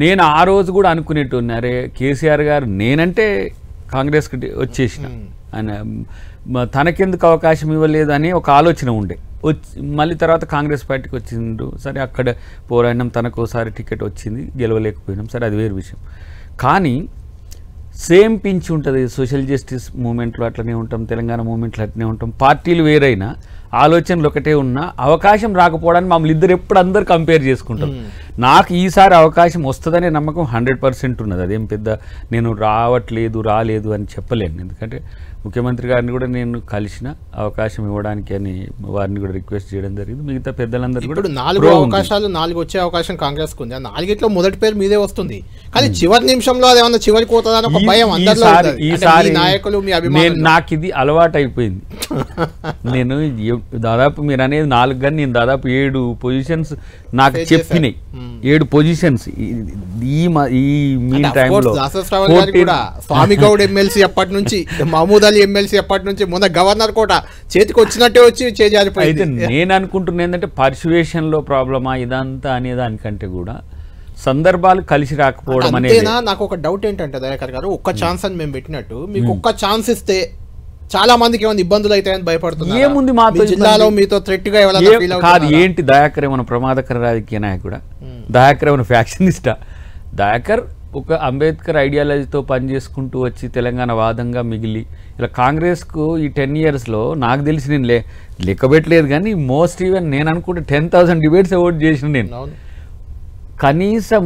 నేను ఆ రోజు కూడా అనుకునేటోని, అరే కేసీఆర్ గారు నేనంటే కాంగ్రెస్కి వచ్చేసిన ఆయన తనకెందుకు అవకాశం ఇవ్వలేదు అని ఒక ఆలోచన ఉండే. మళ్ళీ తర్వాత కాంగ్రెస్ పార్టీకి వచ్చిండు, సరే అక్కడ పోరాడినాం, తనకోసారి టికెట్ వచ్చింది, గెలవలేకపోయినాం, సరే అది వేరు విషయం. కానీ సేమ్ పించ్ ఉంటుంది సోషల్ జస్టిస్ మూమెంట్లో, అట్లనే ఉంటాం, తెలంగాణ మూమెంట్లో అట్లనే ఉంటాం. పార్టీలు వేరైనా ఆలోచనలు ఒకటే ఉన్నా అవకాశం రాకపోవడానికి మమ్మల్ని ఇద్దరు ఎప్పుడు అందరు కంపేర్ చేసుకుంటాం. నాకు ఈసారి అవకాశం వస్తుందనే నమ్మకం 100% ఉన్నది. అదేం పెద్ద నేను రాలేదు అని చెప్పలేను. ఎందుకంటే ముఖ్యమంత్రి గారిని కూడా నేను కలిసిన అవకాశం ఇవ్వడానికి అని వారిని కూడా రిక్వెస్ట్ చేయడం జరిగింది. మిగతా పెద్దలందరూ కూడా 4 అవకాశాలు 4 వచ్చే అవకాశం కాంగ్రెస్ కు ఉంది. ఆ 4 మొదటి పేరు మీదే వస్తుంది. కానీ చివరి నిమిషంలో అదేమన్నా చివరికి పోతుందని ఒక భయం అందరిలో ఉంది. ఈసారి నాయకులు మీ అభిమానులు నాకు ఇది అలవాటు అయిపోయింది. నేను దాదాపు మీరు అనేది 4 కానీ నేను దాదాపు 7 పొజిషన్స్ నాకు చెప్పినాయి. 7 పొజిషన్స్ ఈ మీన్ టైంలో స్వామి గౌడ్ ఎమ్మెల్సీ అప్పటి నుంచి, మహమూద్ అలీ ఎమ్మెల్సీ అప్పటి నుంచి, మొన్న గవర్నర్ కూడా చేతికి వచ్చినట్టే వచ్చి చేజారిపోయింది. అయితే నేను అనుకుంటున్నా ఏంటంటే పర్సువేషన్లో ప్రాబ్లమా ఇదంతా అనేదానికంటే కూడా సందర్భాలు కలిసి రాకపోవడం అనేది. నాకు ఒక డౌట్ ఏంటంటే దయాకర్ గారు, ఒక్క ఛాన్స్ అని మేము పెట్టినట్టు మీకు ఒక్క ఛాన్స్ ఇస్తే చాలా మందికి ఏమైనా ఇబ్బందులు అవుతాయని భయపడుతున్నారు. ఏముంది మాతో జిల్లాలో మీతో థ్రెట్ గా కాదు ఏంటి? దయాకర్ ఏమైనా ప్రమాదకర రాజకీయ నాయకుడా? దయాకర్ ఏమైనా ఫ్యాక్షనిస్టా? దయాకర్ ఒక అంబేద్కర్ ఐడియాలజీతో పనిచేసుకుంటూ వచ్చి తెలంగాణ వాదంగా మిగిలి ఇలా కాంగ్రెస్కు ఈ 10 yearsలో నాకు తెలిసి నేను లెక్కబెట్టలేదు కానీ మోస్ట్ ఈవెన్ నేను అనుకుంటే 10,000 డిబేట్స్ ఓట్ చేసిన నేను. కనీసం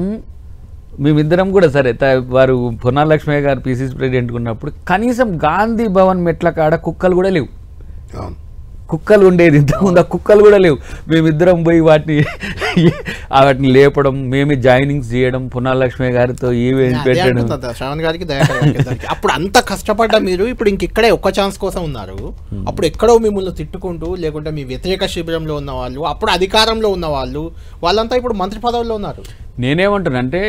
మేమిద్దరం కూడా సరే వారు పొన్నాల లక్ష్మయ్య గారు పిసిసి ప్రెసిడెంట్ ఉన్నప్పుడు కనీసం గాంధీ భవన్ మెట్ల కాడ కుక్కలు కూడా లేవు. కుక్కలు ఉండేది ఇంతకుముందు, ఆ కుక్కలు కూడా లేవు. మేమిద్దరం పోయి వాటిని లేపడం, మేమే జాయినింగ్స్ చేయడం, పొన్నాల లక్ష్మయ్య గారితో ఈవెంట్ పెట్టడం. శ్రవణ్ గారికి అప్పుడు అంత కష్టపడ్డా మీరు ఇప్పుడు ఇంకెక్కడే ఒక్క ఛాన్స్ కోసం ఉన్నారు. అప్పుడు ఎక్కడో మిమ్మల్ని తిట్టుకుంటూ లేకుంటే మీ వ్యతిరేక శిబిరంలో ఉన్న వాళ్ళు, అప్పుడు అధికారంలో ఉన్న వాళ్ళు, వాళ్ళంతా ఇప్పుడు మంత్రి పదవుల్లో ఉన్నారు. నేనేమంటానంటే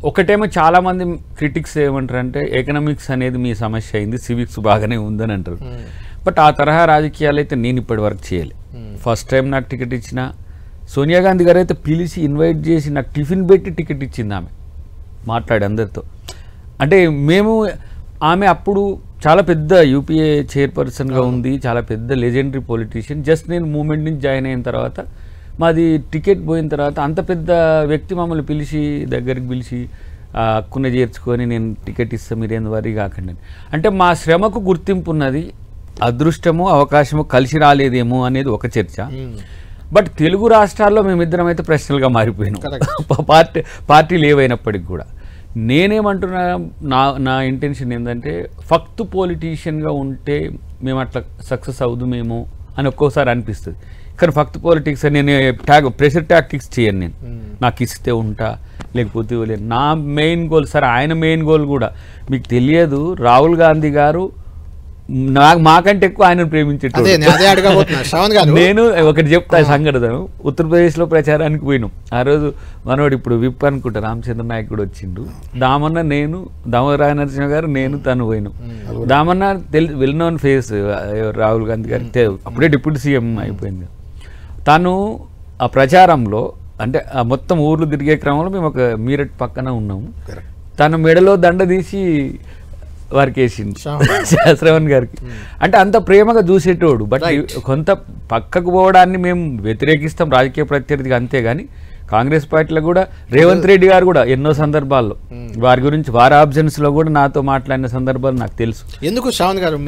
ఒకటేమో చాలామంది క్రిటిక్స్ ఏమంటారంటే ఎకనామిక్స్ అనేది మీ సమస్య అయింది, సివిక్స్ బాగానే ఉందని అంటారు. బట్ ఆ తరహా రాజకీయాలు అయితే నేను ఇప్పటి వరకు చేయలే. ఫస్ట్ టైం నాకు టికెట్ ఇచ్చిన సోనియా గాంధీ గారు అయితే పిలిచి ఇన్వైట్ చేసి నాకు టిఫిన్ పెట్టి టికెట్ ఇచ్చింది ఆమె, మాట్లాడి అందరితో. అంటే ఆమె అప్పుడు చాలా పెద్ద యూపీఏ చైర్పర్సన్గా ఉంది, చాలా పెద్ద లెజెండరీ పొలిటీషియన్. జస్ట్ నేను మూమెంట్ నుంచి జాయిన్ అయిన తర్వాత మాది టికెట్ పోయిన తర్వాత అంత పెద్ద వ్యక్తి మమ్మల్ని పిలిచి దగ్గరికి పిలిచి హక్కున చేర్చుకొని నేను టికెట్ ఇస్తాను మీరేం వరీ కాకండి. అంటే మా శ్రమకు గుర్తింపు ఉన్నది, అదృష్టము అవకాశము కలిసి రాలేదేమో అనేది ఒక చర్చ. బట్ తెలుగు రాష్ట్రాల్లో మేమిద్దరం అయితే ప్రశ్నలుగా మారిపోయినాం, పార్టీలు ఏవైనప్పటికి కూడా. నేనేమంటున్నా, నా ఇంటెన్షన్ ఏంటంటే ఫక్తు పొలిటీషియన్గా ఉంటే మేము అట్లా సక్సెస్ అవుదుమేమో అని ఒక్కోసారి అనిపిస్తుంది. కానీ ఫక్త్ పాలిటిక్స్ అని నేను ప్రెషర్ టాక్టిక్స్ చేయను. నేను నాకు ఇస్తే ఉంటా లేకపోతే లేదు. నా మెయిన్ గోల్ సరే, ఆయన మెయిన్ గోల్ కూడా మీకు తెలియదు, రాహుల్ గాంధీ గారు మాకంటే ఎక్కువ ఆయనను ప్రేమించేటోడు. నేను ఒకటి చెప్తా సంఘటన. ఉత్తరప్రదేశ్లో ప్రచారానికి పోయినాం. ఆ రోజు మనోడు ఇప్పుడు విప్ అనుకుంటా రామచంద్ర నాయక్ కూడా వచ్చిండు. దామన్న నేను, దామోదర నరసింహ గారు, నేను తను పోయినాం. Damanna well known face Rahul Gandhi గారికి, అప్పుడే డిప్యూటీ సీఎం అయిపోయింది. తను ఆ ప్రచారంలో అంటే ఆ మొత్తం ఊర్లు తిరిగే క్రమంలో మేము ఒక మీరట్ పక్కన ఉన్నాము. తన మెడలో దండ తీసి వారికి వేసింది శ్రవణ్ గారికి. అంటే అంత ప్రేమగా చూసేటోడు. బట్ కొంత పక్కకు పోవడాన్ని మేము వ్యతిరేకిస్తాం రాజకీయ ప్రత్యర్థిగా, అంతేగాని కాంగ్రెస్ పార్టీలో కూడా రేవంత్ రెడ్డి గారు కూడా ఎన్నో సందర్భాల్లో వారి గురించి వారి ఆబ్జెన్స్లో కూడా నాతో మాట్లాడిన సందర్భాలు నాకు తెలుసు. ఎందుకు శ్రవణ్ గారు